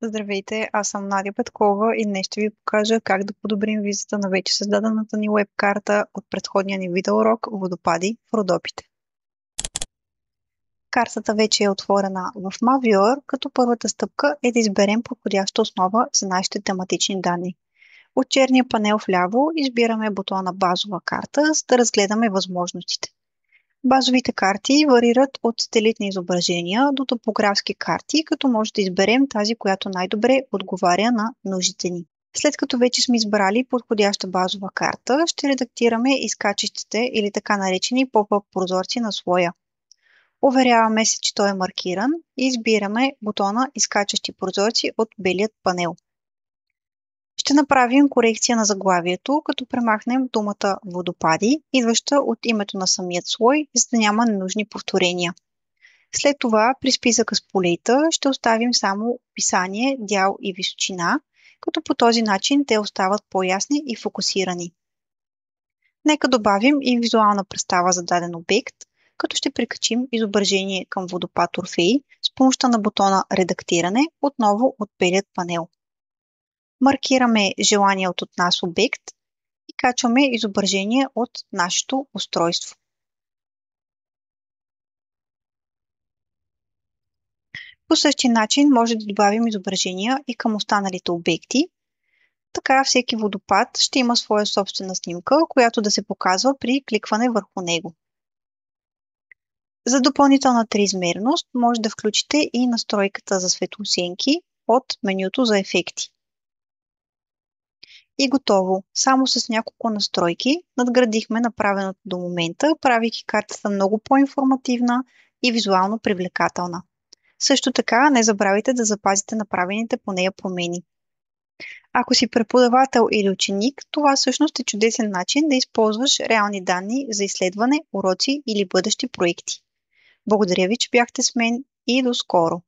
Здравейте, аз съм Надя Петкова и днес ще ви покажа как да подобрим визата на вече създадената ни веб карта от предходния ни видеоурок "Водопади в Родопите". Картата вече е отворена в MapViewer, като първата стъпка е да изберем подходяща основа за нашите тематични данни. От черния панел вляво избираме бутона "Базова карта", за да разгледаме възможностите. Базовите карти варират от сателитни изображения до топографски карти, като може да изберем тази, която най-добре отговаря на нуждите ни. След като вече сме избрали подходяща базова карта, ще редактираме изкачащите или така наречени поп-ъп прозорци на слоя. Уверяваме се, че той е маркиран и избираме бутона "Изкачащи прозорци" от белият панел. Ще направим корекция на заглавието, като премахнем думата "водопади", идваща от името на самият слой, за да няма ненужни повторения. След това при списъка с полета ще оставим само описание, дял и височина, като по този начин те остават по-ясни и фокусирани. Нека добавим и визуална представа за даден обект, като ще прикачим изображение към водопад Орфей с помощта на бутона "Редактиране", отново от белият панел. Маркираме желаният от нас обект и качваме изображение от нашето устройство. По същия начин може да добавим изображения и към останалите обекти. Така всеки водопад ще има своя собствена снимка, която да се показва при кликване върху него. За допълнителна триизмерност може да включите и настройката за светлосенки от менюто за ефекти. И готово! Само с няколко настройки надградихме направеното до момента, правейки картата много по-информативна и визуално привлекателна. Също така не забравяйте да запазите направените по нея промени. Ако си преподавател или ученик, това всъщност е чудесен начин да използваш реални данни за изследване, уроци или бъдещи проекти. Благодаря ви, че бяхте с мен и до скоро!